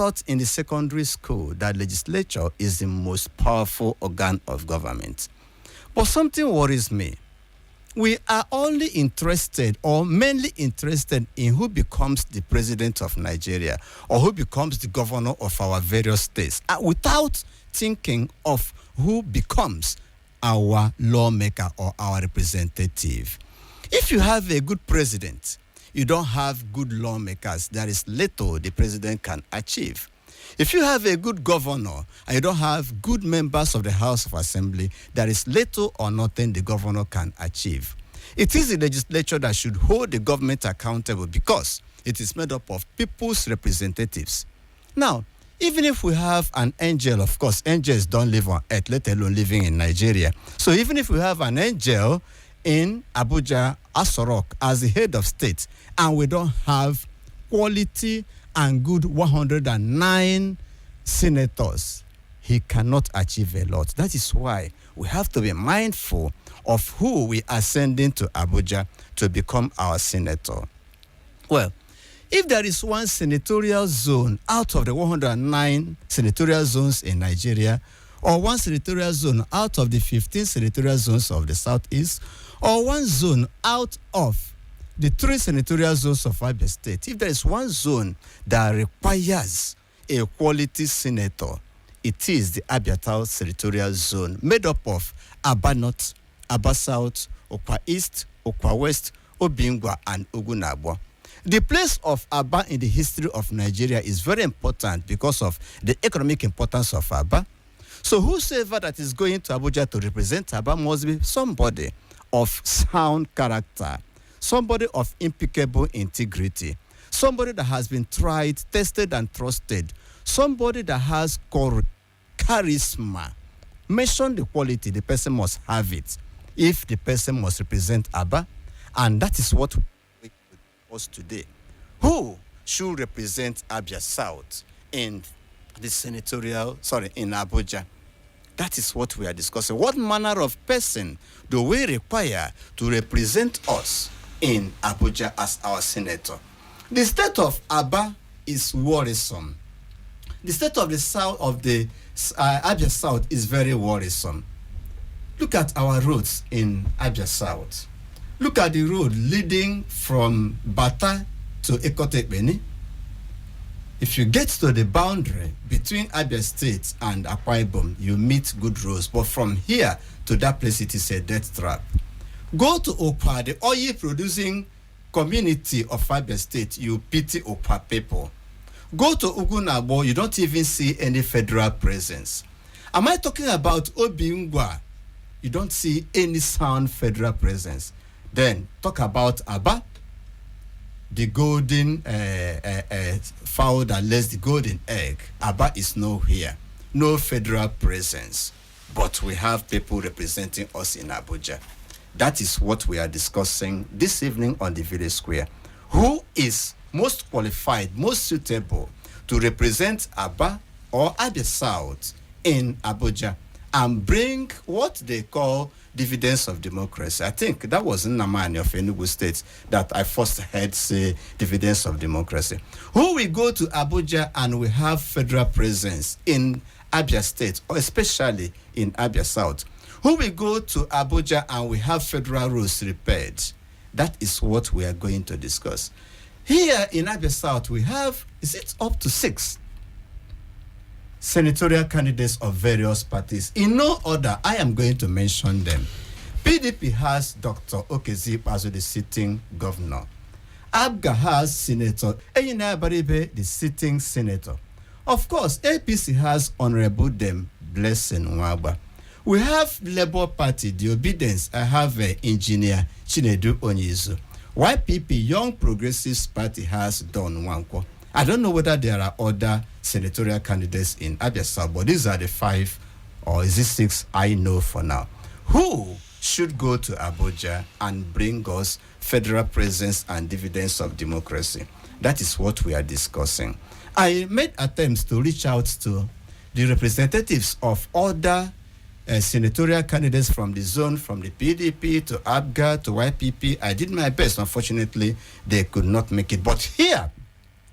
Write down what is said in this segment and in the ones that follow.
taught in the secondary school that legislature is the most powerful organ of government. But something worries me. We are only interested or mainly interested in who becomes the president of Nigeria or who becomes the governor of our various states without thinking of who becomes our lawmaker or our representative. If you have a good president, you don't have good lawmakers, there is little the president can achieve. If you have a good governor and you don't have good members of the House of Assembly, there is little or nothing the governor can achieve. It is the legislature that should hold the government accountable because it is made up of people's representatives. Now, even if we have an angel, of course, angels don't live on earth, let alone living in Nigeria. So even if we have an angel in Abuja, Asorok, as the head of state, and we don't have quality and good 109 senators, he cannot achieve a lot. That is why we have to be mindful of who we are sending to Abuja to become our senator. Well, if there is one senatorial zone out of the 109 senatorial zones in Nigeria, or one senatorial zone out of the 15 senatorial zones of the Southeast, or one zone out of the 3 senatorial zones of Abia State, if there is one zone that requires a quality senator, it is the Abia South Senatorial Zone, made up of Aba North, Abia South, Okwa East, Okwa West, Obingwa, and Ogunabwa. The place of Aba in the history of Nigeria is very important because of the economic importance of Aba. So whosoever that is going to Abuja to represent Aba must be somebody of sound character, somebody of impeccable integrity, somebody that has been tried, tested, and trusted, somebody that has charisma. Mention the quality, the person must have it if the person must represent Aba, and that is what we us today. Who should represent Abia South in the senatorial, in Abuja? That is what we are discussing. What manner of person do we require to represent us in Abuja as our senator? The state of Aba is worrisome. The state of the south of the Abia South is very worrisome. Look at our roads in Abia South. Look at the road leading from Bata to Ekotekbeni. If you get to the boundary between Abia State and Akwa Ibom, you meet good roads. But from here to that place, it is a death trap. Go to Okwa, the oil-producing community of Abia State, you pity Okwa people. Go to Ogunabo, you don't even see any federal presence. Am I talking about Obingwa? You don't see any sound federal presence. Then talk about Aba, the golden fowl that lays the golden egg. Aba is nowhere, no federal presence. But we have people representing us in Abuja. That is what we are discussing this evening on the Village Square. Who is most qualified, most suitable to represent Aba or Abia South in Abuja and bring what they call dividends of democracy? I think that was Nnamani of Enugu State that I first heard say dividends of democracy. Who we go to Abuja and we have federal presence in Abia State, or especially in Abia South. Who we go to Abuja and we have federal roads repaired. That is what we are going to discuss. Here in Abia South, we have, is it up to 6 senatorial candidates of various parties? In no order, I am going to mention them. PDP has Dr. Okezie Ikpeazu, the sitting governor. APGA has Senator Enyinnaya Abaribe, the sitting senator. Of course, APC has Honorable Dame Blessing Nwagba. We have Labour Party, the Obedience. I have Engr Chinedu Onyeizu. YPP, Young Progressives Party, has Don Nwankwo. I don't know whether there are other senatorial candidates in Abia South, but these are the 5, or is it 6, I know for now. Who should go to Abuja and bring us federal presence and dividends of democracy? That is what we are discussing. I made attempts to reach out to the representatives of other senatorial candidates from the zone, from the PDP to APGA to YPP. I did my best. Unfortunately, they could not make it. But here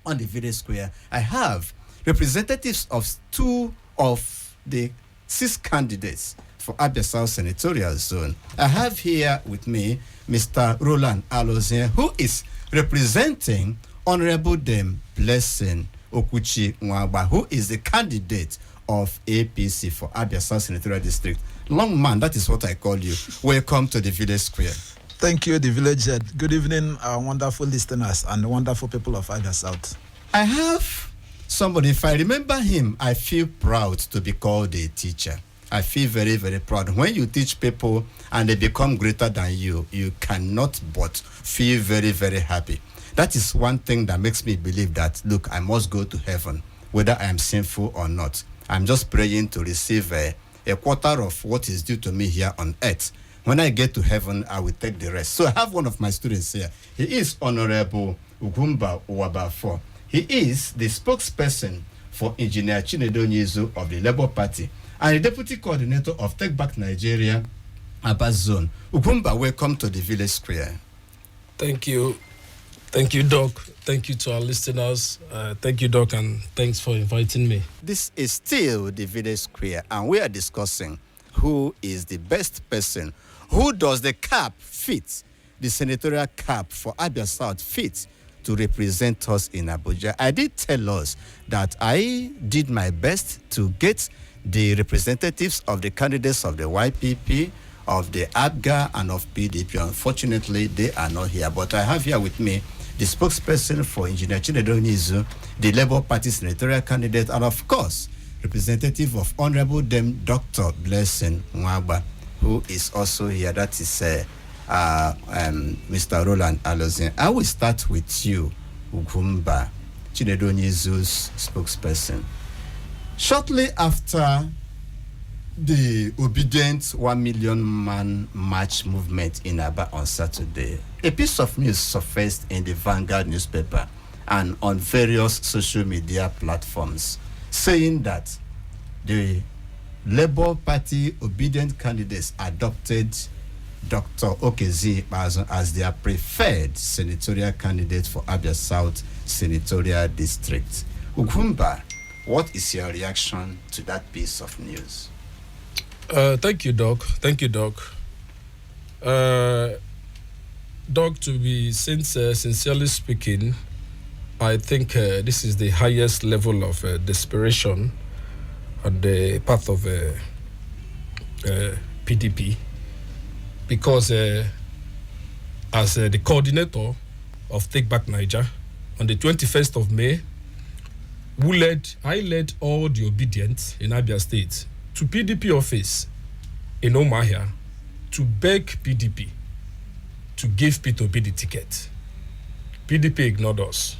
on the Village Square, I have representatives of 2 of the 6 candidates for Abia South Senatorial Zone. I have here with me Mr. Rowland Alozie, who is representing Honorable Dame Blessing Nwagba, who is the candidate of APC for Abia South Senatorial District. Long man, that is what I call you. Welcome to the Village Square. Thank you, the Village Head. Good evening, our wonderful listeners and wonderful people of Abia South. I have somebody, if I remember him, I feel proud to be called a teacher. I feel very, very proud. When you teach people and they become greater than you, you cannot but feel very, very happy. That is one thing that makes me believe that, look, I must go to heaven, whether I am sinful or not. I'm just praying to receive a quarter of what is due to me here on earth. When I get to heaven, I will take the rest. So I have one of my students here. He is Honorable Hon Uwabafor. He is the spokesperson for Engr Chinedu Onyeizu of the Labour Party and the deputy coordinator of Take Back Nigeria, Abba Zone. Ugumba, welcome to the Village Square. Thank you. Thank you, Doc. Thank you to our listeners. Thank you, Doc, and thanks for inviting me. This is still the Village Square, and we are discussing who is the best person. Who does the cap fit, the senatorial cap for Abia South fit to represent us in Abuja? I did tell us that I did my best to get the representatives of the candidates of the YPP, of the APGA, and of PDP. Unfortunately, they are not here, but I have here with me the spokesperson for Engr Chinedu Onyeizu, the Labour Party senatorial candidate, and of course, representative of Honorable Dame Dr. Blessing Nwagba, who is also here. That is Mr. Rowland Alozie. I will start with you, Ugumba, Chinedu Onyeizu's spokesperson. Shortly after the obedient 1 million man march movement in Aba on Saturday, a piece of news surfaced in the Vanguard newspaper and on various social media platforms saying that the Labour Party obedient candidates adopted Dr. Okezie Ikpeazu as their preferred senatorial candidate for Abia South Senatorial District. Ugumba, what is your reaction to that piece of news? Thank you, Doc. Thank you, Doc. Doc, to be sincerely speaking, I think this is the highest level of desperation on the path of PDP, because as the coordinator of Take Back Niger on the 21st of May, I led all the obedience in Abia State to PDP office in Omahia to beg PDP to give Peter Obi the ticket. PDP ignored us.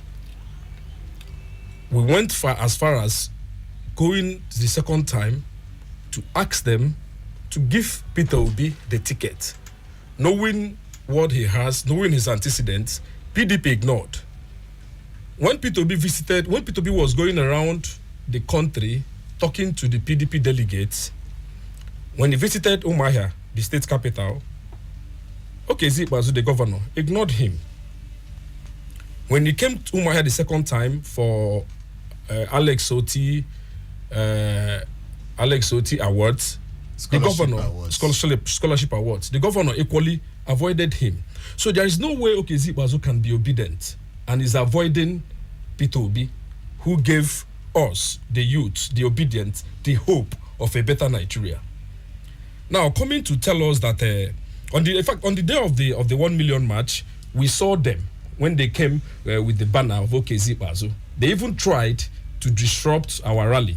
We went as far as going the second time to ask them to give Peter Obi the ticket. Knowing what he has, knowing his antecedents, PDP ignored. When Peter Obi was going around the country talking to the PDP delegates, when he visited Umuahia, the state capital, Okezie Ikpeazu, the governor, ignored him. When he came to Umuahia the second time for Alex Oti Awards, the governor, scholarship awards, the governor equally avoided him. So there is no way Okezie Ikpeazu can be obedient and is avoiding Peter Obi, who gave us, the youth, the obedient, the hope of a better Nigeria. Now, coming to tell us that on the day of the 1 million march, we saw them when they came with the banner of Okezie Ikpeazu. They even tried to disrupt our rally,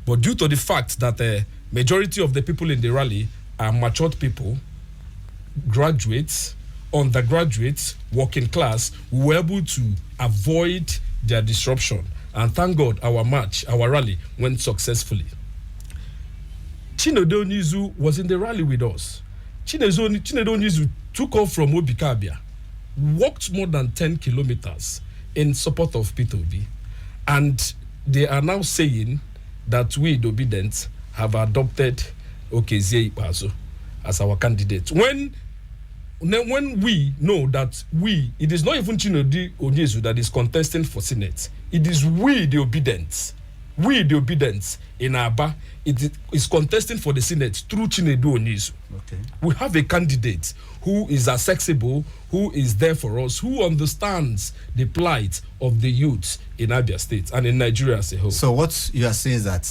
but due to the fact that the majority of the people in the rally are matured people, graduates, undergraduates, working class, we were able to avoid their disruption. And thank God our rally went successfully. Chinedu Onyeizu was in the rally with us. Chinedu Onyeizu took off from Abia, walked more than 10 kilometers in support of Peter Obi. And they are now saying that we, the obedient, have adopted Okezie Ikpeazu as our candidate. When we know that it is not even Chinedu Onyeizu that is contesting for Senate, it is we, the obedient, We, the obedience in Aba, it is contesting for the Senate through Chinedu Onyeizu. Okay. We have a candidate who is accessible, who is there for us, who understands the plight of the youth in Abia State and in Nigeria as a whole. So what you are saying is that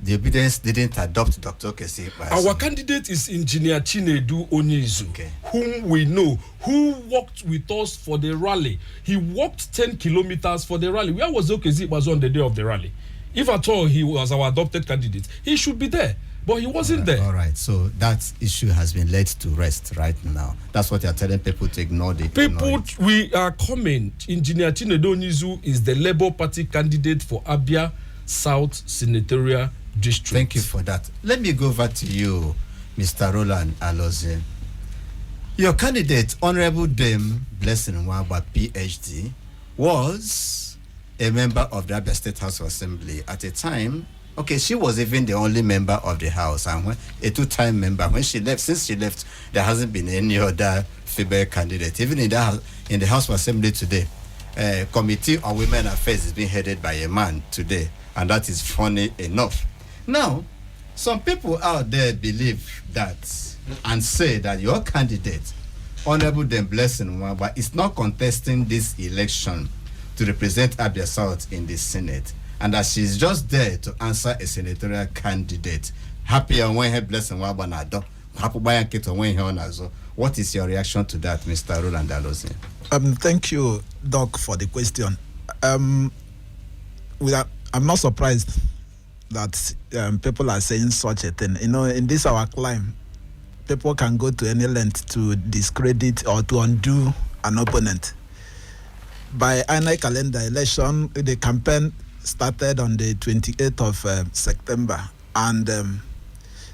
the obedience didn't adopt Dr. Okezie Ikpeazu. Our candidate is Engineer Chinedu Onyeizu, Okay. whom we know, who walked with us for the rally. He walked 10 kilometers for the rally. Where was Okezie Ikpeazu on the day of the rally? If at all he was our adopted candidate, he should be there. But he wasn't there. All right, so that issue has been laid to rest right now. That's what you're telling people to ignore. We are coming. Engineer Chinedu Onyeizu is the Labour Party candidate for Abia South Senatorial District. Thank you for that. Let me go over to you, Mr. Rowland Alozie. Your candidate, Honorable Dame Blessing Nwagba, PhD, was a member of the Abia State House of Assembly at a time. Okay, she was even the only member of the House, and when a two-time member. When she left, since she left, there hasn't been any other female candidate. Even in the House of Assembly today, Committee on Women Affairs is being headed by a man today, and that is funny enough. Now, some people out there believe that and say that your candidate, Honorable Dame Blessing Nwagba, is not contesting this election to represent Abia South in the Senate, and that she's just there to answer a senatorial candidate. Happy on when her Blessing Nwagba na do. Happy by Kito when on azo. What is your reaction to that, Mr. Rowland Alozie? Thank you, Doc, for the question. I'm not surprised that people are saying such a thing. You know, in this our climb, people can go to any length to discredit or to undo an opponent. By INEC calendar election, the campaign started on the 28th of September, and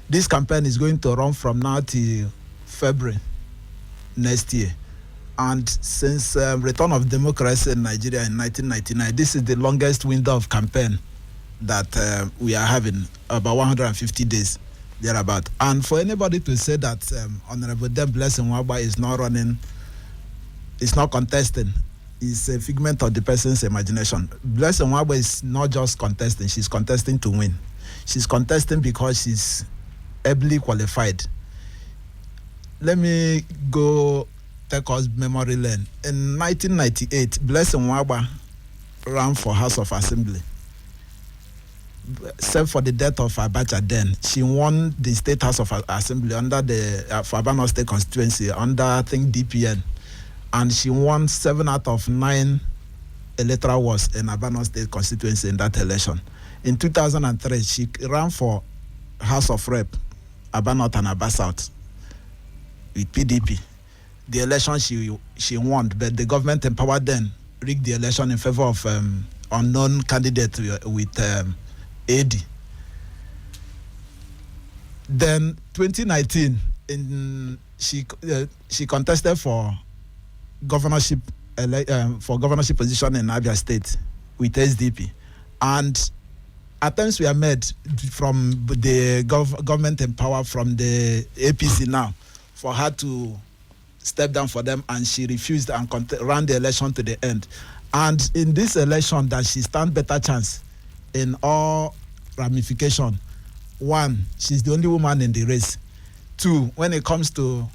this campaign is going to run from now till February next year. And since return of democracy in Nigeria in 1999, this is the longest window of campaign that we are having, about 150 days thereabout. And for anybody to say that Honorable Dame Blessing Nwagba is not running, is not contesting, is a figment of the person's imagination. Blessing Nwagba is not just contesting, she's contesting to win. She's contesting because she's ably qualified. Let me go take us memory lane. In 1998, Blessing Nwagba ran for House of Assembly. Except for the death of Abacha then, she won the State House of Assembly under the for Abia State constituency under, I think, DPN. And she won 7 out of 9 electoral wards in Abia State constituency in that election. In 2003, she ran for House of Rep, Abia North and Abia South with PDP. The election she won, but the government in power then rigged the election in favor of unknown candidate with AD. Then 2019, she contested for governorship position in Abia State with SDP, and attempts were made from the government in power, from the APC now, for her to step down for them, and she refused and ran the election to the end. And in this election, that she stand better chance in all ramification. 1, she's the only woman in the race. 2, when it comes to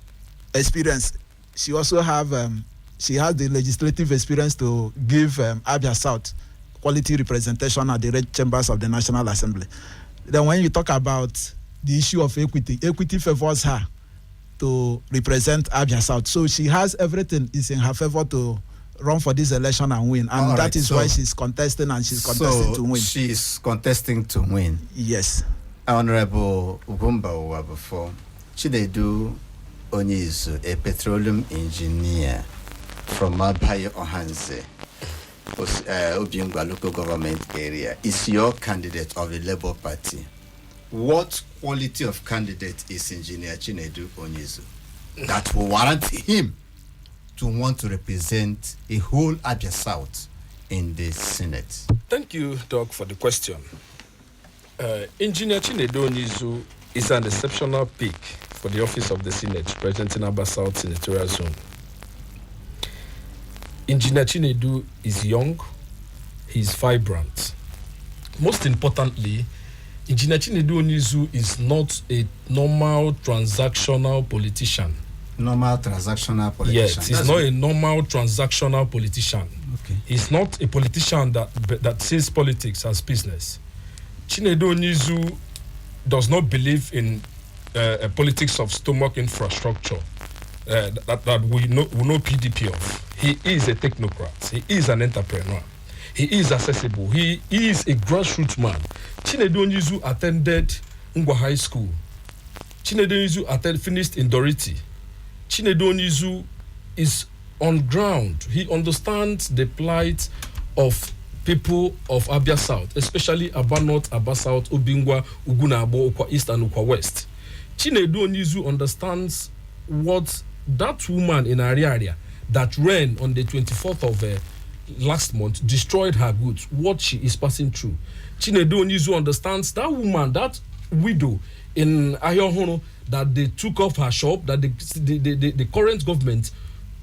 experience, she also have she has the legislative experience to give Abia South quality representation at the red chambers of the National Assembly. Then when you talk about the issue of equity favors her to represent Abia South. So she has everything is in her favor to run for this election and win. And that is why she's contesting, and she's contesting to win. She's contesting to win. Yes. Honorable Hon Uwabafor Chikezie Onyeizu, a petroleum engineer from Abia Ohanze, Obiangwa local government area, is your candidate of the Labour Party. What quality of candidate is Engineer Chinedu Onyeizu that will warrant him to want to represent a whole Abia South in the Senate? Thank you, Doc, for the question. Engineer Chinedu Onyeizu is an exceptional pick for the office of the Senate, representing Abia South Senatorial Zone. Engineer Chinedu is young, he's vibrant, most importantly, Engineer Chinedu Onyeizu is not a normal transactional politician. Normal transactional politician. Yes, he's not a normal transactional politician. Okay. He's not a politician that sees politics as business. Chinedu Onyeizu does not believe in a politics of stomach infrastructure that we know PDP of. He is a technocrat. He is an entrepreneur. He is accessible. He is a grassroots man. Chinedu Onyeizu attended Ngwa High School. Chinedu Onyeizu finished in Doriti. Chinedu Onyeizu is on ground. He understands the plight of people of Abia South, especially Aba North, Aba South, Obingwa, Ugunabo, Ukwa East, and Ukwa West. Chinedu Onyeizu understands what that woman in Ariaria that ran on the 24th of last month destroyed her goods, what she is passing through. Chinedu Onyeizu understands that woman, that widow in Ayohono, that they took off her shop, that the current government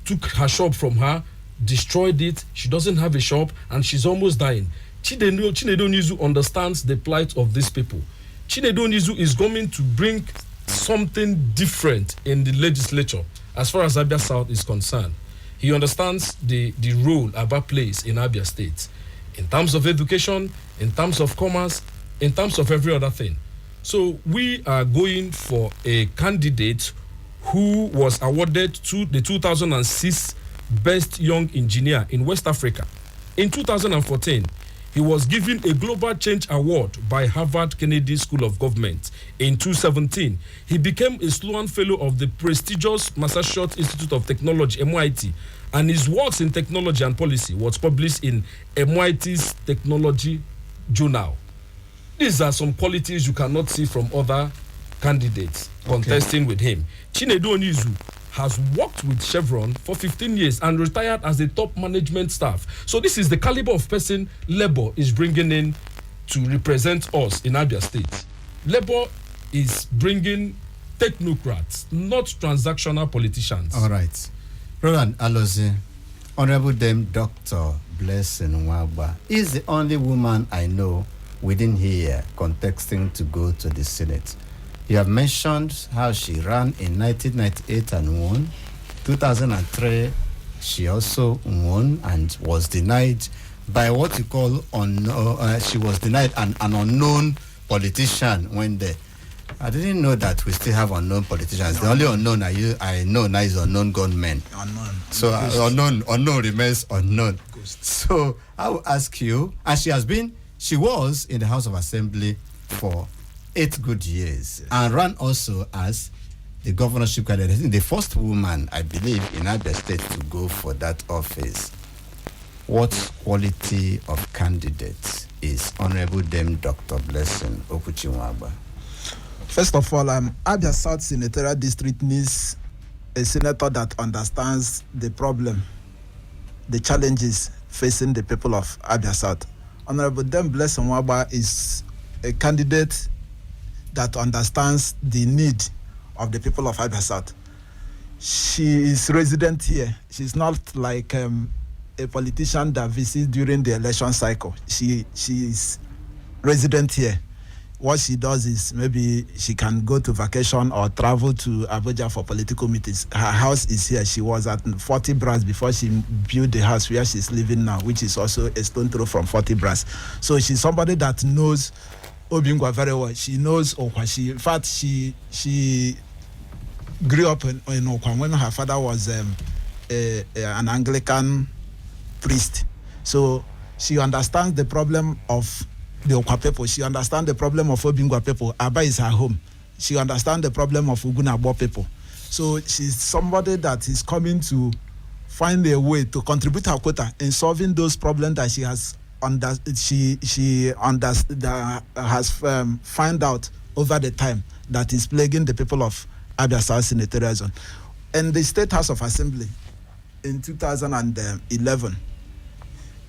took her shop from her, destroyed it. She doesn't have a shop and she's almost dying. Chinedu Onyeizu understands the plight of these people. Chinedu Onyeizu is going to bring something different in the legislature as far as Abia South is concerned. He understands the role Aba plays in Abia State in terms of education, in terms of commerce, in terms of every other thing. So we are going for a candidate who was awarded to the 2006 Best Young Engineer in West Africa. In 2014, he was given a Global Change Award by Harvard Kennedy School of Government. In 2017, he became a Sloan Fellow of the prestigious Massachusetts Institute of Technology, MIT, and his works in technology and policy was published in MIT's Technology Journal. These are some qualities you cannot see from other candidates contesting with him. Chinedu Onyeizu has worked with Chevron for 15 years and retired as the top management staff. So this is the caliber of person Labour is bringing in to represent us in Abia State. Labour is bringing technocrats, not transactional politicians. All right. Rowland Alozie, Honorable Dame Dr. Blessing Nwagba is the only woman I know within here contesting to go to the Senate. You have mentioned how she ran in 1998 and won. 2003, she also won and was denied by what you call she was denied an unknown politician when there. I didn't know that we still have unknown politicians. The only unknown I know now is unknown gunmen. Unknown. So unknown remains unknown. So I will ask you, and she was in the House of Assembly for 8 good years, yes, and ran also as the governorship candidate. I think the first woman, I believe, in Abia State to go for that office. What quality of candidate is Honorable Dame Dr. Blessing Nwagba? First of all, Abia South Senatorial District needs a senator that understands the problem, the challenges facing the people of Abia South. Honorable Dame Blessing Nwagba is a candidate that understands the need of the people of Abia South. She is resident here. She's not like a politician that visits during the election cycle. She is resident here. What she does is maybe she can go to vacation or travel to Abuja for political meetings. Her house is here. She was at 40 Brass before she built the house where she's living now, which is also a stone throw from 40 Brass. So she's somebody that knows Obingwa very well. She knows Okwa. In fact, she grew up in Okwa when her father was an Anglican priest. So she understands the problem of the Okwa people. She understands the problem of Obingwa people. Aba is her home. She understands the problem of Ugunabo people. So she's somebody that is coming to find a way to contribute her quota in solving those problems that she has found out over the time that is plaguing the people of Abia South Senatorial Zone. And the State House of Assembly in 2011,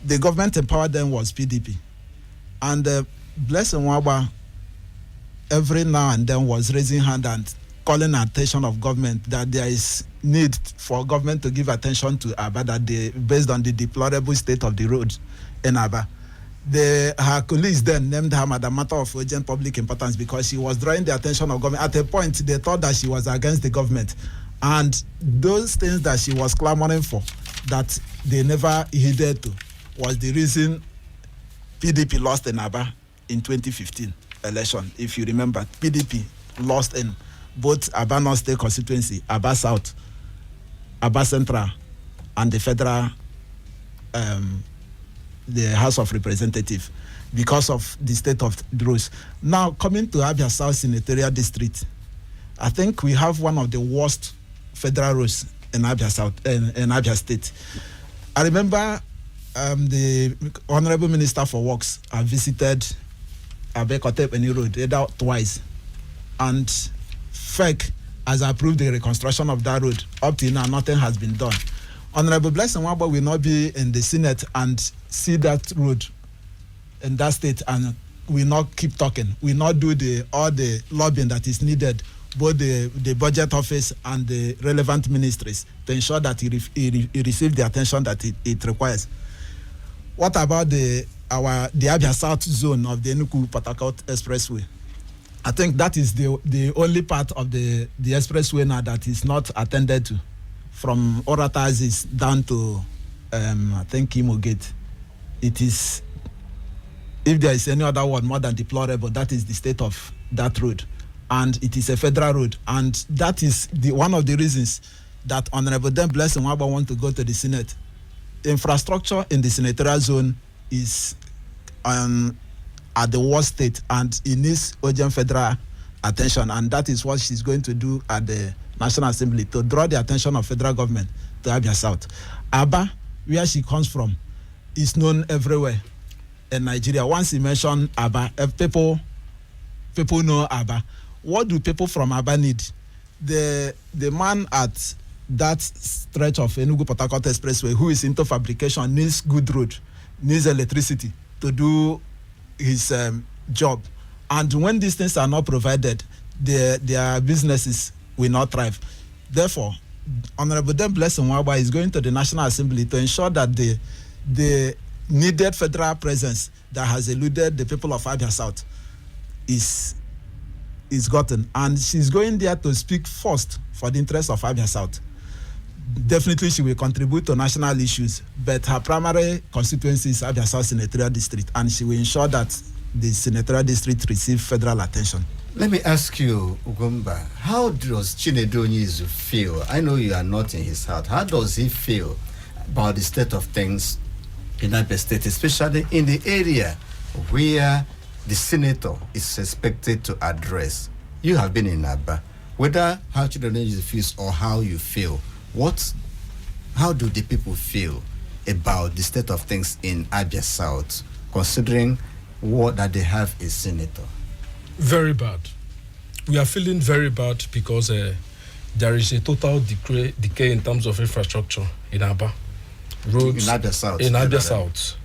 the government empowered them was PDP. And Blessing Nwagba every now and then was raising hand and calling attention of government that there is need for government to give attention to Aba, that based on the deplorable state of the roads in Aba, her colleagues then named her Madam Matter of Urgent Public Importance because she was drawing the attention of government. At a point, they thought that she was against the government. And those things that she was clamoring for, that they never heeded to, was the reason PDP lost in Aba in 2015 election. If you remember, PDP lost in both Aba North State constituency, Aba South, Aba Central, and the federal, the House of Representatives, because of the state of the rules. Now, coming to Abia South Senatorial District, I think we have one of the worst federal roads in Abia South, in Abia State. I remember the Honorable Minister for Works visited Abekotep Road twice, and FEC has approved the reconstruction of that road. Up till now, nothing has been done. Honorable Blessing Nwagba will not be in the Senate and see that road in that state, and will not keep talking. Will not do all the lobbying that is needed, both the budget office and the relevant ministries, to ensure that he receives the attention that it requires. What about the Abia South zone of the Enugu-Port Harcourt Expressway? I think that is the only part of the expressway now that is not attended to, from Oratazis down to I think Imo Gate. It is, if there is any other word more than deplorable, that is the state of that road. And it is a federal road. And that is one of the reasons that Honorable Dame Blessing Nwagba want to go to the Senate. Infrastructure in the senatorial zone is at the worst state, and it needs urgent federal attention. And that is what she's going to do at the National Assembly, to draw the attention of federal government to Abia South. Aba, where she comes from, is known everywhere in Nigeria. Once you mention Aba, people know Aba. What do people from Aba need? The man at that stretch of Enugu-Port Harcourt Expressway who is into fabrication needs good road, needs electricity to do his job. And when these things are not provided, their businesses will not thrive. Therefore, Honorable Dame Blessing Nwagba is going to the National Assembly to ensure that the needed federal presence that has eluded the people of Abia South is gotten. And she's going there to speak first for the interests of Abia South. Definitely she will contribute to national issues, but her primary constituency is Abia South Senatorial District, and she will ensure that the Senatorial District receive federal attention. Let me ask you, Ugumba, how does Chinedu Onyeizu feel? I know you are not in his heart. How does he feel about the state of things in Abia State, especially in the area where the senator is expected to address? You have been in Aba. Whether how Chinedu Onyeizu feels or how you feel, how do the people feel about the state of things in Abia South, considering that they have a senator? Very bad. We are feeling very bad because there is a total decay in terms of infrastructure in Aba. Roads in Abia South. In Abia South,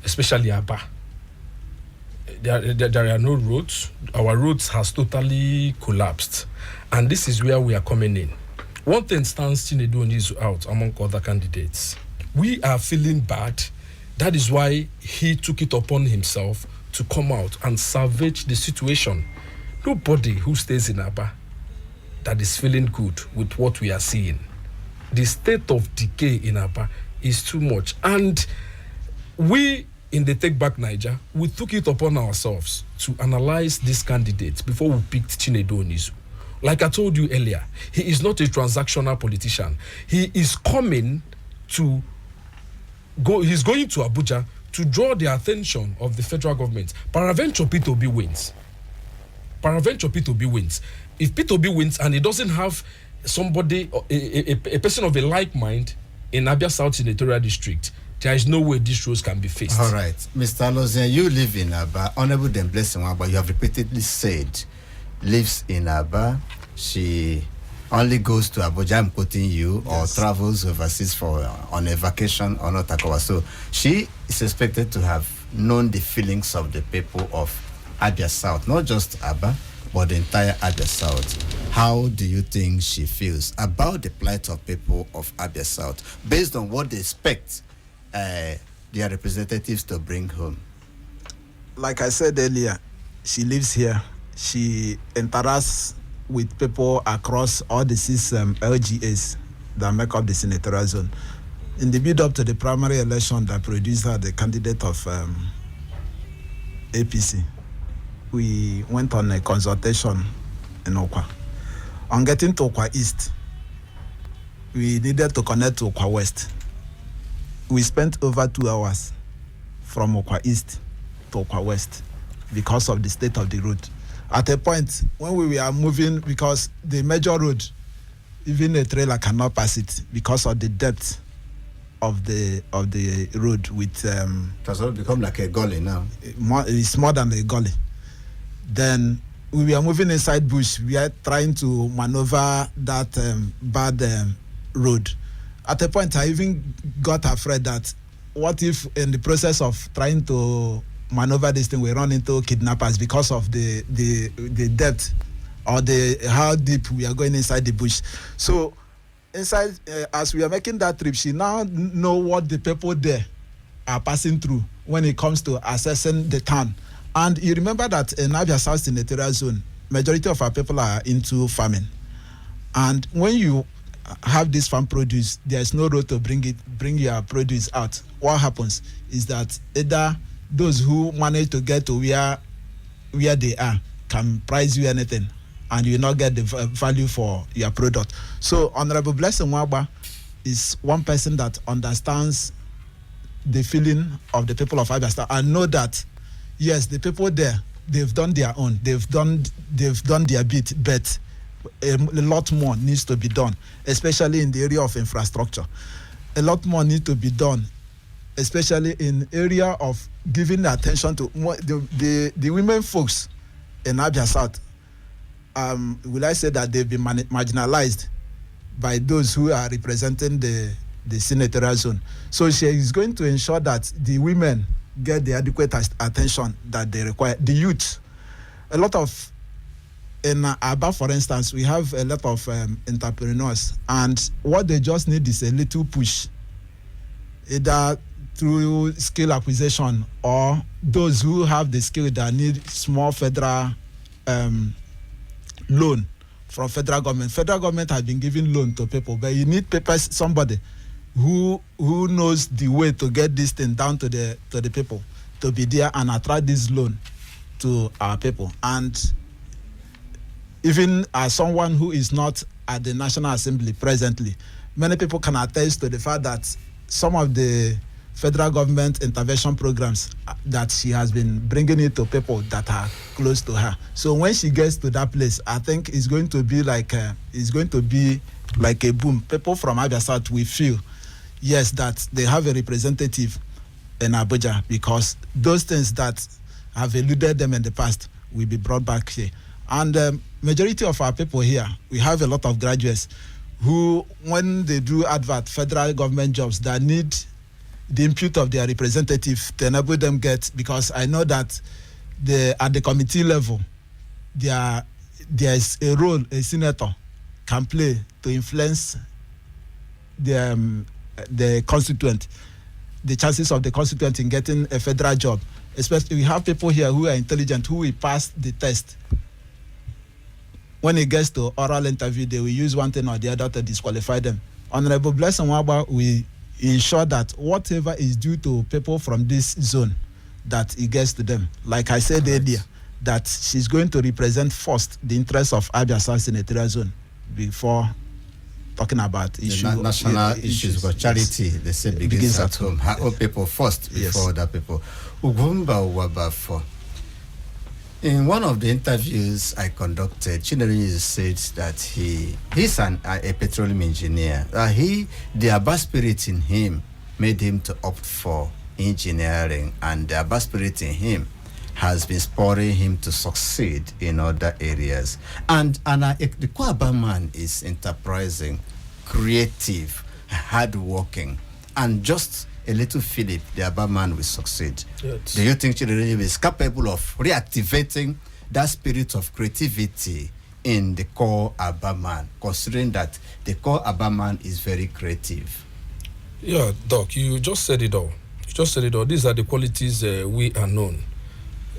especially Aba. There are no roads. Our roads has totally collapsed. And this is where we are coming in. One thing stands Chinedu Onyeizu out among other candidates. We are feeling bad. That is why he took it upon himself to come out and salvage the situation. Nobody who stays in Aba that is feeling good with what we are seeing. The state of decay in Aba is too much. And we in the Take Back Niger, we took it upon ourselves to analyze this candidate before we picked Chinedu Onyeizu. Like I told you earlier, he is not a transactional politician. He is coming to he's going to Abuja to draw the attention of the federal government. Paraventure P2B wins. Paraventure P2B wins. If P2B wins and he doesn't have somebody, a person of a like mind in Abia South Senatorial District, there is no way these roads can be faced. All right. Mr. Alozie, you live in Aba. Honorable Dame Blessing Nwagba, you have repeatedly said, lives in Aba. She only goes to Abuja, I'm quoting you, yes, or travels overseas on a vacation or not. So she is expected to have known the feelings of the people of Abia South, not just Aba, but the entire Abia South. How do you think she feels about the plight of people of Abia South, based on what they expect their representatives to bring home? like I said earlier, she lives here. She interacts with people across all the 6 LGAs that make up the senatorial zone. In the build-up to the primary election that produced her the candidate of APC, we went on a consultation in Okwa. On getting to Okwa East, we needed to connect to Okwa West. We spent over 2 hours from Okwa East to Okwa West because of the state of the road. At a point when we were moving, because the major road, even a trailer cannot pass it because of the depth of the road. With it has all become like a gully now. It's more than a gully. Then we were moving inside bush. We are trying to maneuver that bad road. At a point, I even got afraid that what if in the process of trying to maneuver this thing, we run into kidnappers because of the depth or how deep we are going inside the bush. So inside, as we are making that trip, she now know what the people there are passing through when it comes to assessing the town. And you remember that in Abia South Senatorial Zone, majority of our people are into farming. And when you have this farm produce, there's no road to bring your produce out. What happens is that either those who manage to get to where they are can price you anything, and you will not get the value for your product. So Honorable Blessing Nwagba is one person that understands the feeling of the people of Abia South and know that yes, the people there, they've done their own, they've done their bit, but a lot more needs to be done, especially in the area of infrastructure. A lot more needs to be done, especially in area of giving attention to the women folks in Abia South. Will I say that they've been marginalized by those who are representing the senatorial zone? So she is going to ensure that the women get the adequate attention that they require. The youth, a lot of, in Aba, for instance, we have a lot of entrepreneurs, and what they just need is a little push, either through skill acquisition or those who have the skill that need small federal loan from federal government. Federal government has been giving loan to people, but you need somebody who knows the way to get this thing down to the people, to be there and attract this loan to our people. And even as someone who is not at the National Assembly presently, many people can attest to the fact that some of the federal government intervention programs that she has been bringing it to people that are close to her. So when she gets to that place, I think it's going to be like a boom. People from Abia South will feel, yes, that they have a representative in Abuja, because those things that have eluded them in the past will be brought back here. And majority of our people here, we have a lot of graduates who, when they do advert federal government jobs, that need the input of their representative to enable them get, because I know that at the committee level, there is a role a senator can play to influence the constituent, the chances of the constituent in getting a federal job. Especially, we have people here who are intelligent, who will pass the test. When it gets to oral interview, they will use one thing or the other to disqualify them. Honorable Blessing Nwagba will ensure that whatever is due to people from this zone, that it gets to them. Like I said earlier, that she's going to represent first the interests of Abia South Senatorial Zone before talking about national issues. But charity, yes, they say, begins at home. Her own people first before other people. Ugwumba Uwabafor. In one of the interviews I conducted, Chinedu Onyeizu said that he's a petroleum engineer. The Abba spirit in him made him to opt for engineering, and the Abba spirit in him has been spurring him to succeed in other areas. And the Abba man is enterprising, creative, hardworking, and just a little Philip, the Abba man, will succeed. Yes. Do you think Chinedu Onyeizu is capable of reactivating that spirit of creativity in the core Abba man, considering that the core Abba man is very creative? Yeah, Doc, you just said it all. These are the qualities we are known.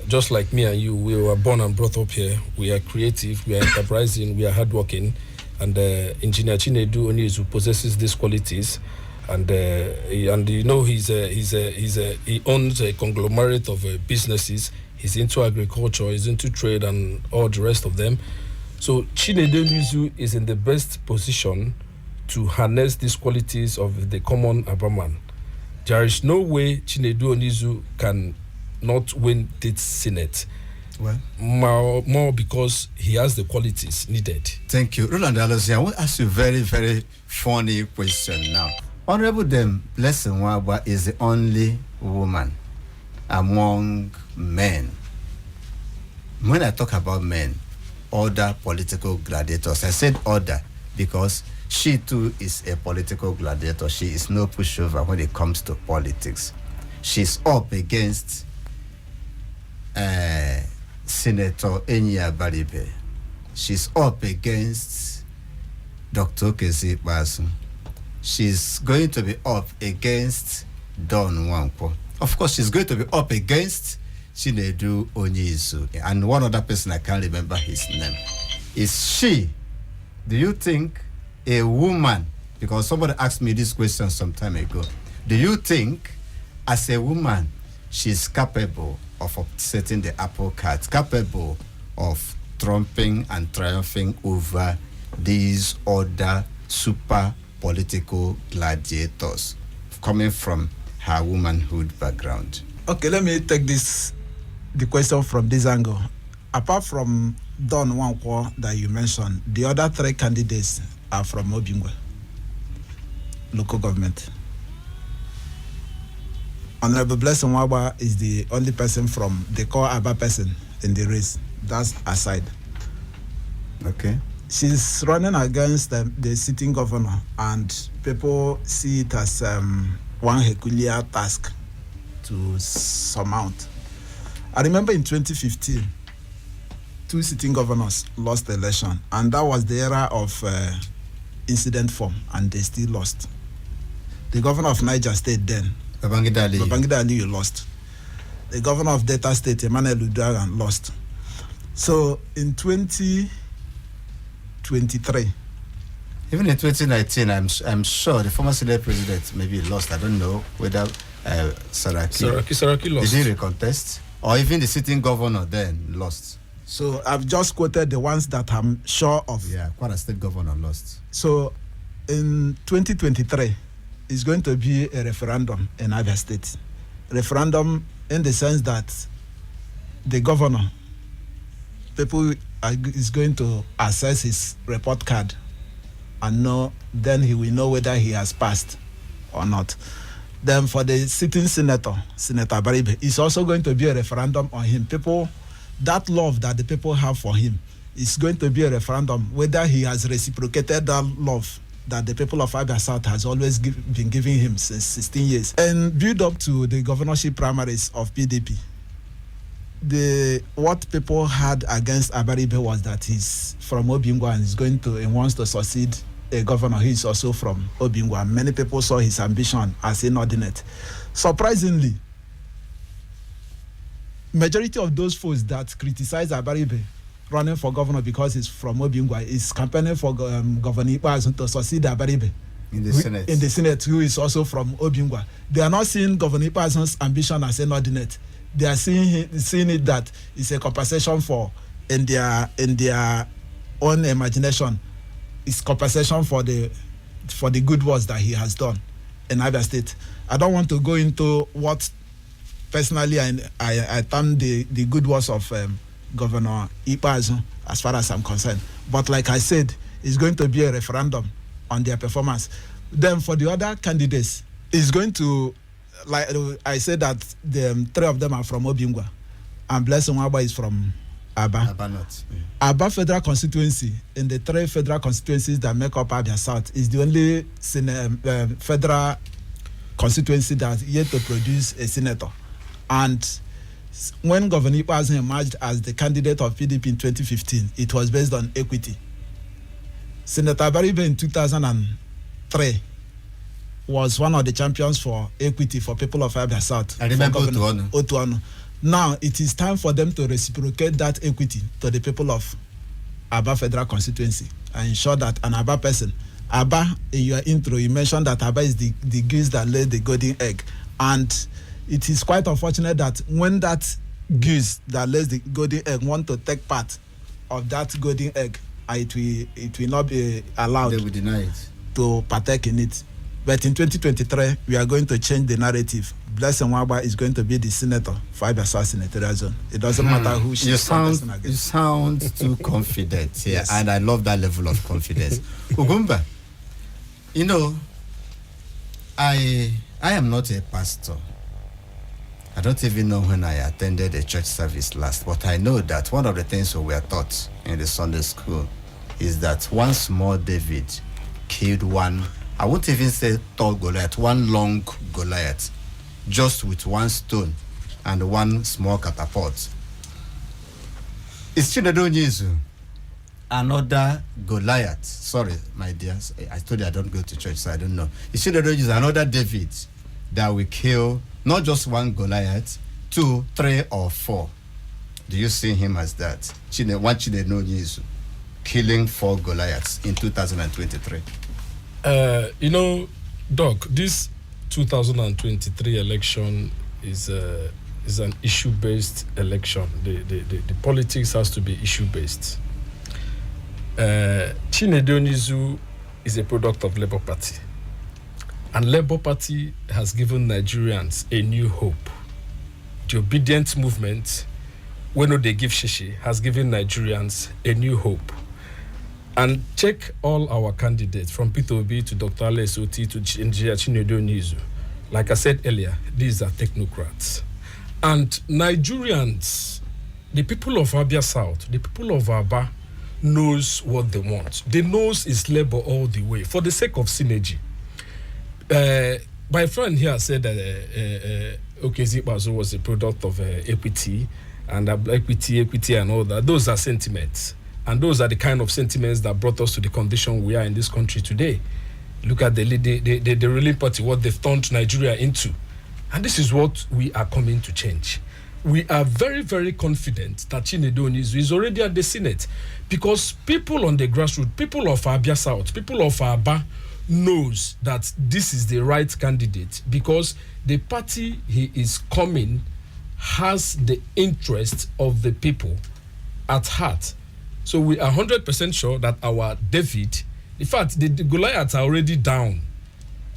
just like me and you, we were born and brought up here. We are creative, we are enterprising, we are hardworking, and Engineer Chinedu Onyeizu possesses these qualities. And you know, he owns a conglomerate of businesses. He's into agriculture, he's into trade, and all the rest of them. So Chinedu Onyeizu is in the best position to harness these qualities of the common Abaman. There is no way Chinedu Onyeizu can not win this Senate. Well, more because he has the qualities needed. Thank you. Rowland Alozie, I want to ask you a very, very funny question now. Honorable Dame Blessing Nwagba is the only woman among men. When I talk about men, other political gladiators, I said other because she too is a political gladiator. She is no pushover when it comes to politics. She's up against Senator Enyinnaya Abaribe. She's up against Dr. Okezie Ikpeazu. She's going to be up against Don Nwankwo. Of course, she's going to be up against Chinedu Onyeizu. And one other person, I can't remember his name. Is she, do you think a woman, because somebody asked me this question some time ago, do you think as a woman she's capable of upsetting the apple cart, capable of trumping and triumphing over these other super political gladiators coming from her womanhood background? Okay, let me take the question from this angle. Apart from Don Nwankwo that you mentioned, the other three candidates are from Obingwa local government. Honorable Blessing Nwagba is the only person from the core Aba person in the race. That's aside. Okay. She's running against the sitting governor, and people see it as one peculiar task to surmount. I remember in 2015, 2 sitting governors lost the election, and that was the era of incident form, and they still lost. The governor of Niger State then, Babangida Aliyu, lost. The governor of Delta State, Emmanuel Uduaghan, lost. So in 2023, even in 2019, I'm sure the former Senate president maybe lost. I don't know whether Saraki lost. Did he recontest? Or even the sitting governor then lost. So I've just quoted the ones that I'm sure of. Yeah, Kwara State governor lost. So in 2023, it's going to be a referendum in Abia State. Referendum in the sense that the governor, people is going to assess his report card and know, then he will know whether he has passed or not. Then for the sitting senator, Senator Abaribe, it's also going to be a referendum on him. People, that love that the people have for him is going to be a referendum whether he has reciprocated that love that the people of Abia South has always been giving him since 16 years. And build up to the governorship primaries of PDP, what people had against Abaribe was that he's from Obingwa and he wants to succeed a governor. He's also from Obingwa. Many people saw his ambition as inordinate. Surprisingly, majority of those folks that criticize Abaribe running for governor because he's from Obingwa is campaigning for Governor Ikpeazu to succeed Abaribe in the Senate. In the Senate, who is also from Obingwa. They are not seeing Governor Ikpeazu's ambition as inordinate. They are seeing it that it's a compensation for, in their own imagination, it's compensation for the good works that he has done in Abia State. I don't want to go into what personally I term the good works of Governor Ikpeazu as far as I'm concerned. But like I said, it's going to be a referendum on their performance. Then for the other candidates, it's going to, like I said, that the 3 of them are from Obingwa, and Blessing Nwagba is from Aba. Aba North. Yeah. Aba federal constituency, in the 3 federal constituencies that make up Abia South, is the only federal constituency that yet to produce a senator. And when Governor Ikpeazu emerged as the candidate of PDP in 2015, it was based on equity. Senator Abaribe in 2003 was one of the champions for equity for people of Abia South. I remember Otuonu. Now it is time for them to reciprocate that equity to the people of Aba Federal Constituency and ensure that an Aba person, Aba, in your intro, you mentioned that Aba is the goose that laid the golden egg. And it is quite unfortunate that when that goose that lays the golden egg want to take part of that golden egg, it will not be allowed. They will deny it. To partake in it. But in 2023, we are going to change the narrative. Blessing Nwagba is going to be the senator for Abia South Senatorial Zone. It doesn't matter who she is. You sound too confident here, yes. And I love that level of confidence. Ugumba, you know, I am not a pastor. I don't even know when I attended a church service last, but I know that one of the things we were taught in the Sunday school is that one small David killed one, I won't even say tall Goliath, one long Goliath, just with one stone and one small catapult. Is Chinedu Onyeizu another Goliath? Sorry, my dear, I told you I don't go to church, so I don't know. Is Chinedu Onyeizu another David that will kill not just one Goliath, 2, 3, or 4? Do you see him as that? One Chinedu Onyeizu killing 4 Goliaths in 2023? You know, Doc, this 2023 election is an issue-based election. The politics has to be issue-based. Chinedu Onyeizu is a product of Labour Party. And Labour Party has given Nigerians a new hope. The obedient movement, when they give shishi, has given Nigerians a new hope. And check all our candidates from Peter Obi to Dr. Alozie to Engineer Chinedu Onyeizu. Like I said earlier, these are technocrats. And Nigerians, the people of Abia South, the people of Aba, knows what they want. They knows is Labour all the way, for the sake of synergy. My friend here said that Okezie Ikpeazu was a product of equity and equity and all that. Those are sentiments. And those are the kind of sentiments that brought us to the condition we are in this country today. Look at the ruling party, what they've turned Nigeria into. And this is what we are coming to change. We are very, very confident that Chinedu Onyeizu is already at the Senate, because people on the grassroots, people of Abia South, people of Aba, knows that this is the right candidate, because the party he is coming has the interest of the people at heart. So we are 100% sure that our David, in fact, the Goliaths are already down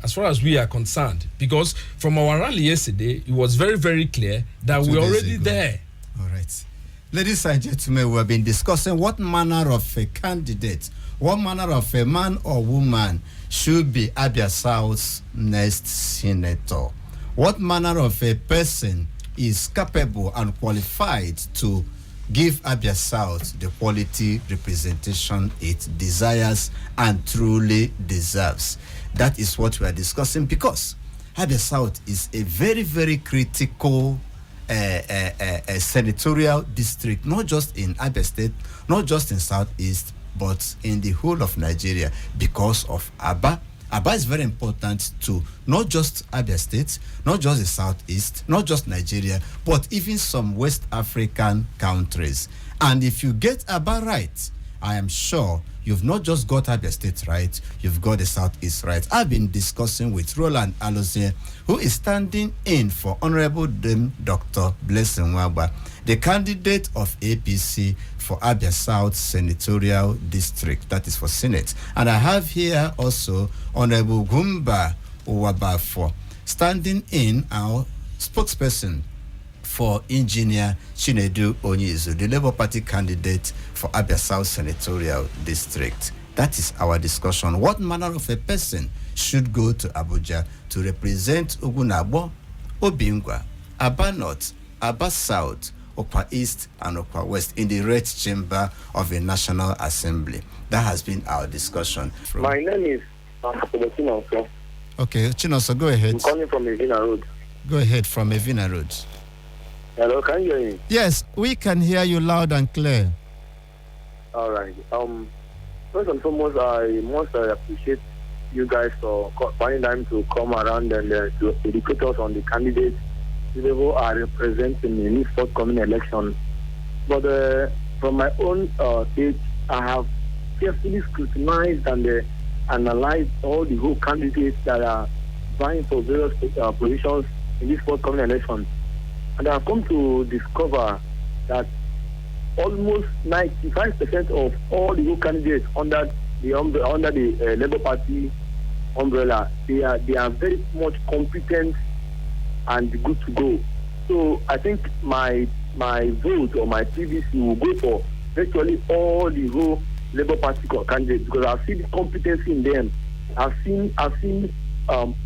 as far as we are concerned, because from our rally yesterday, it was very, very clear that we're already there. All right. Ladies and gentlemen, we have been discussing what manner of a candidate, what manner of a man or woman should be Abia South's next senator. What manner of a person is capable and qualified to give Abia South the quality representation it desires and truly deserves. That is what we are discussing, because Abia South is a very, very critical senatorial district, not just in Abia State, not just in Southeast, but in the whole of Nigeria, because of Aba. Aba is very important to not just Abia State, not just the Southeast, not just Nigeria, but even some West African countries. And if you get Aba right, I am sure you've not just got Abia State right, you've got the Southeast right. I've been discussing with Rowland Alozie, who is standing in for Honorable Dame Dr. Blessing Nwagba, the candidate of APC for Abia South Senatorial District, that is for Senate. And I have here also Honorable Hon Uwabafor, standing in our spokesperson for Engineer Chinedu Onyeizu, the Labour Party candidate for Abia South Senatorial District. That is our discussion. What manner of a person should go to Abuja to represent Ogunabo, Obingwa, Aba North, Aba South, Okwa East, and Okwa West in the Red Chamber of the National Assembly? That has been our discussion. My name is Chinonso. Okay, Chinonso, go ahead. I'm calling from Evina Road. Go ahead, from Evina Road. Hello, can you hear me? Yes, we can hear you loud and clear. All right. First and foremost, I must appreciate you guys for finding time to come around and to educate us on the candidates Chinedu are representing in this forthcoming election. But from my own take, I have carefully scrutinized and analyzed all the whole candidates that are vying for various positions in this forthcoming election. And I have come to discover that almost 95% of all the whole candidates under the Labour Party umbrella, they are very much competent and good to go. So I think my vote or my PVC will go for virtually all the whole Labour Party candidates because I've seen competency in them. I've seen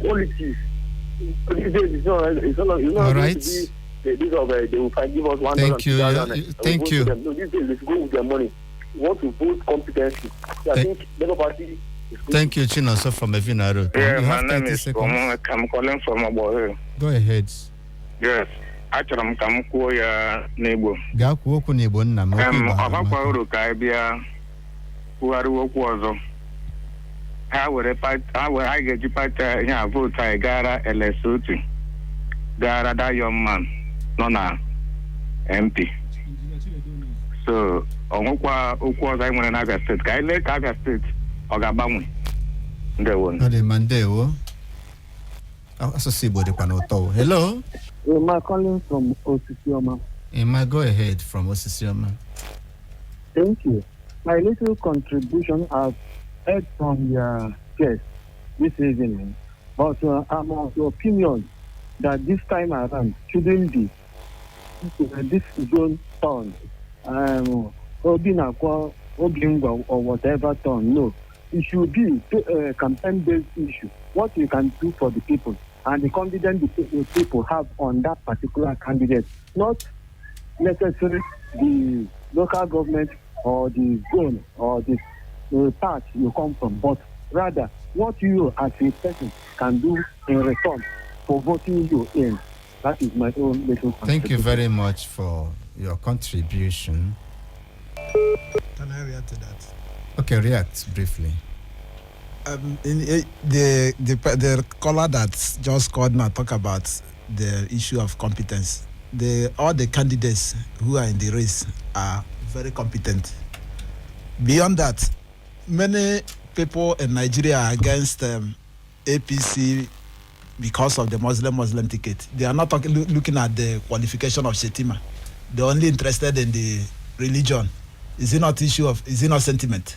qualities. These days it's not all right. they will give us one. Thank you. Thank you. No, these days let's go with their money. We want to vote competency. So I think Labour Party is good. Thank you, Chinoso from Evina Road. Yeah, my name is I'm calling from Abo. Go ahead. Yes. Achọrọ m ka m kwuo ya n'Igbo. Gaa kwuo okwu n'Igbo nna m. Ọbakwa uru ka anyị bịa kwugharịwa okwu ọzọ. Ha ga-eji pati ihe a vootu anyị gara Lesotho gara that young man nọ na MP. So ọnwụkwa okwu ọzọ anyị nwere na Abia State ka anyị lee ka Abia State ọ ga-agbanwe. Ndewo. Ọ dị ma ndewo. Asụsụ Igbo dịkwa n'ụtọ. Hello. Am I calling from Osisioma? Go ahead from Osisioma. Thank you. My little contribution I've heard from your guest this evening, but I'm of the opinion that this time around shouldn't be this zone turn, Obinakwa, Obingwa, or whatever turn. No, it should be a campaign-based issue. What you can do for the people and the confidence the people have on that particular candidate, not necessarily the local government or the zone or the part you come from, but rather what you as a person can do in return for voting you in. That is my own little contribution. Thank you very much for your contribution. Can I react to that? Okay, react briefly. The caller that just called now talk about the issue of competence. All the candidates who are in the race are very competent. Beyond that, many people in Nigeria are against APC because of the Muslim ticket. They are not looking at the qualification of Shetima. They're only interested in the religion. Is it not sentiment?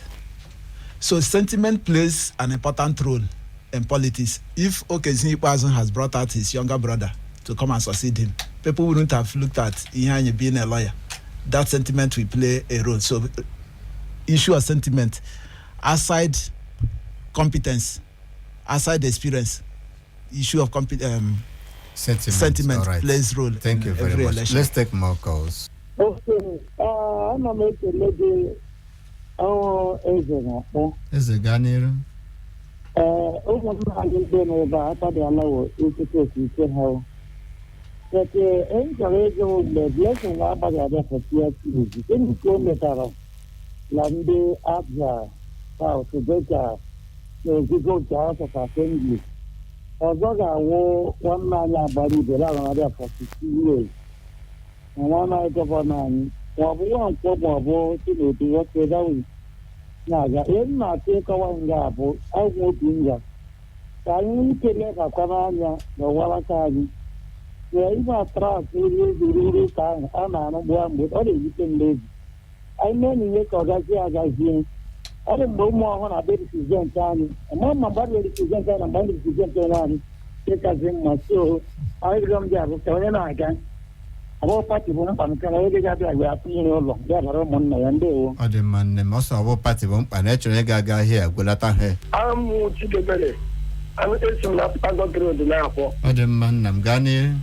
So sentiment plays an important role in politics. If Okezie Ikpeazu has brought out his younger brother to come and succeed him, people wouldn't have looked at Enyinnaya being a lawyer. That sentiment will play a role. So issue of sentiment, aside competence, aside experience, issue of sentiment right. Plays role. Thank you very much. Election. Let's take more calls. Okay, I'm going to make a lady. Eze Ganiru. But encourage the blessing Abaribe for TSC. Then you go better. Lande Abia South Senator. You go to House of Assembly. Although Enyinnaya Abaribe around for 60 years. And one night governor. One problem to do what they do. Now, in my take one gap, I won't be here. Can you tell a Canania, the Walakani? There is a trust, really time, and I'm one with all you can live. I know you make Okezie. I don't know more on a baby season time. And my body is and body season. Take us in my soul. I don't get it, and I can. Our party won't come to we are seeing long. There are Monday and do. Oh, the man, most of our party won't actually gaga here. Go let her. I'm Chikezie. I'm not going to now. Oh, the man, I'm Ghani.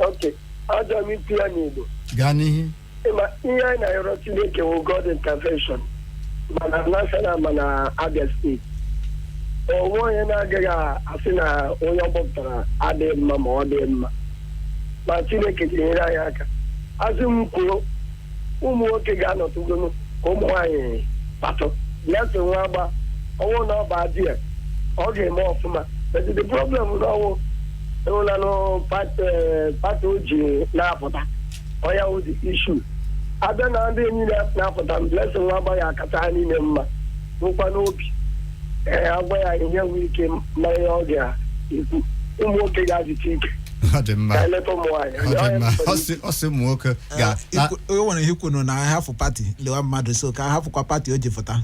Okay. I don't mean to any. Ghani. Enyinnaya Chineke will God intervention. Mana national mana Abia State. Onye na-agaghị asị na onye ọgbọpụtara adịghị mma ma ọ dị mma. Ma Chineke ga-enyere anyị aka. Azụ m kwuo ụmụ nwoke ga-anọtụgonu ka ụmụ nwaanyị kpatụ. Blessing Nwagba ọnwụ na ọba adị ya ọ ga-eme ọfụma. But the problem is no part oji na apụta oya ụdị issue abịa na ndị enyi na-apụta Blessing Nwagba ya akata niile mma nwekwa n'obi agwa ya ihe nwere ike ma ihe ọ ga-ekwu ụmụ nwoke ga-adịcha ike ọ dị mma ọ sị ụmụ nwoke onye nwere ihe kwuru na ahafụ pati lewa mmadụ so ka ahafụkwa pati o ji fụta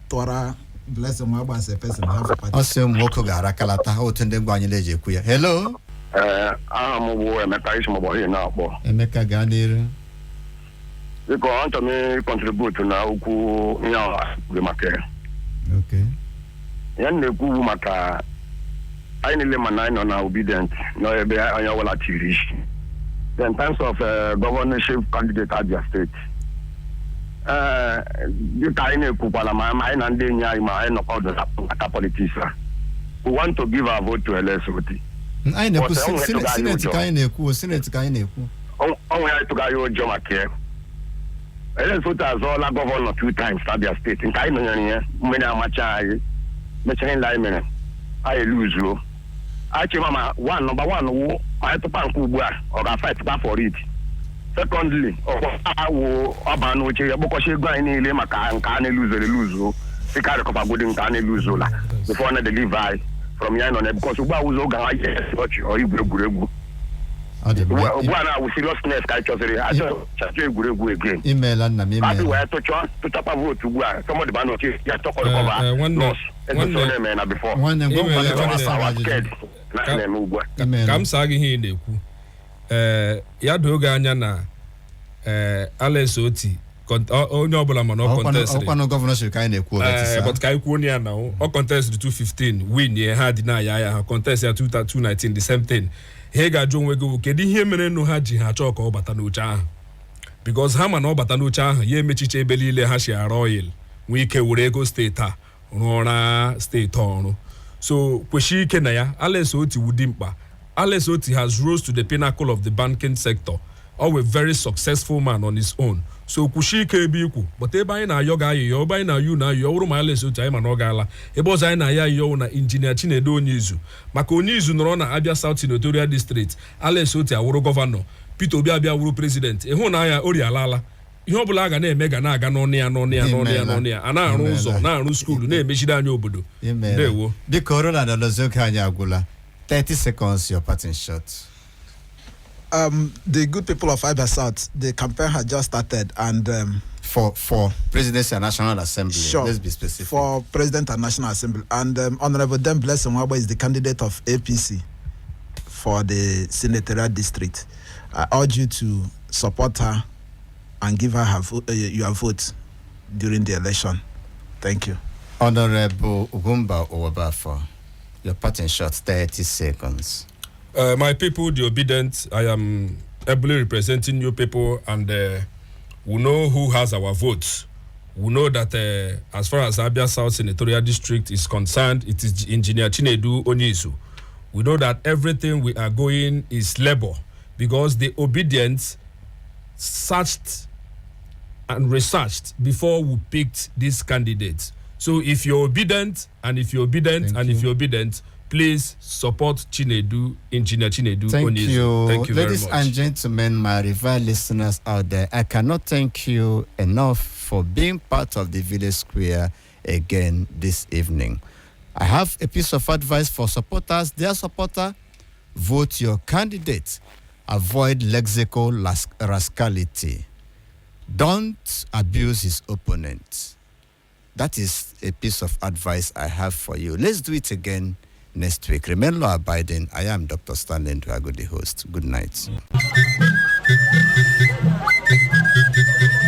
tụọra Blessing Nwagba as a person ahafụ pati ọ sị ụmụ nwoke ga-arakalata otu ndị ngwa anyị na-eji ekwu ya. Hello, aha m bụ Emeka isi maọbụ ihe na-akpọ Emeka gaa n'iru. biko achọrọ m ịkọntributu na okwu ihe ọha kwuru maka ya. Okay. Ya na-ekwu bụ maka anyị niile ma na anyị nọ na obedient n'ebe onye ọbụla tiri isi. In terms of governorship candidate Abia State, dịka anyị na-ekwukwala ma anyị na ndị enyi anyị ma anyị nọkwa ọdụ na politics a, we want to give our vote to LSOT. Anyị na-ekwu sineti ka anyị na-ekwu. Onwe ya tụga ya ụjọ maka ya. LSOT azọọla gọvanọ 2 times Abia State nke anyị nọnyere ya mmiri amacha anyị mechaa ile anyị mere anyị luzuo. Achịma ma number one wụ anyị tụpa nke ugbu a ọ ga-fight for it. Secondly, ọba n'oche ya gbakọcha ego anyị niile maka nke a na-eluzuo dịka rekọpagodi nke a na-eluzuola before na deliver anyị from ya nọ na because ugbu a ụzọ oge ha ji ọchị ọ igwu egwuregwu ugbu a na-awụ seriousness ka anyị chọsịrị achọ egwuregwu again. Imeela nna m Adị wee tụchapa votu ugbu a somebody ba n'oche ya chọkọrịkọba nọs esoso na-eme na before na-eme ugbu a. Ka m saa gị ihe ị na-ekwu ya doo oge anya na LSOT onye ọbụla mana ọ contestri ọkwanụ gọvanọship ka anyị na-ekwu but ka anyị kwuo ya na ọ contestri 2015 win ye ha dị na ya ha contest ya 2019 the same thing. Ha ga-ajụ onwe gị kedu ihe mere nụ ha ji ha chọọ ka ọ bata n'oche ahụ because ha ma na ọ bata n'oche ahụ ya emechiche ebe niile ha si arụ oil nwee ike were ego steeti a rụọra steeti ọrụ so kwesị ike na ya LSOT wụdị mkpa. LSOT has rose to the pinnacle of the banking sector. A very successful man on his own. So kwushike ebe ikwu but ebe anyị na-ayọ ga-ayọ ebe anyị na-ayọ na-ayọ ọrụ ma LSOT anyị ma na ọ gaala ebe ọzọ anyị na-ayọ ayọ na Engineer Chinedu Onyeizu maka Onyeizu nọrọ na Abia South Senatorial District LSOT awụrụ gọvanọ Peter Obi abịa wụrụ president ịhụ na ya ori alala ihe ọbụla a ga na-eme ga na-aga n'ọnụ ya a na-arụ ụzọ na-arụ skuulu na-emechiri anyị obodo. Ndewo biko Rowland Alozie oge anyị agwụla 30 seconds your parting shot. The good people of Abia South, the campaign had just started, and for Presidency and National Assembly, sure, let's be specific. For President and National Assembly, and Honorable Dame Blessing Nwagba is the candidate of APC for the senatorial district. I urge you to support her and give her your vote during the election. Thank you. Honorable Hon Uwabafor, your parting shot, 30 seconds. My people, the obedient, I am ably representing you people, and we know who has our votes. We know that as far as Abia South Senatorial District is concerned, it is Engineer Chinedu Onyeizu. We know that everything we are going is labor because the obedient searched and researched before we picked these candidates. So if you're obedient, please support Engineer Chinedu Onyeizu. Thank you very much. Ladies and gentlemen, my revered listeners out there, I cannot thank you enough for being part of the Village Square again this evening. I have a piece of advice for supporters. Dear supporter, vote your candidate. Avoid lexical rascality. Don't abuse his opponent. That is a piece of advice I have for you. Let's do it again next week. Remain law abiding. I am Dr. Stanley Nduagu, the host. Good night.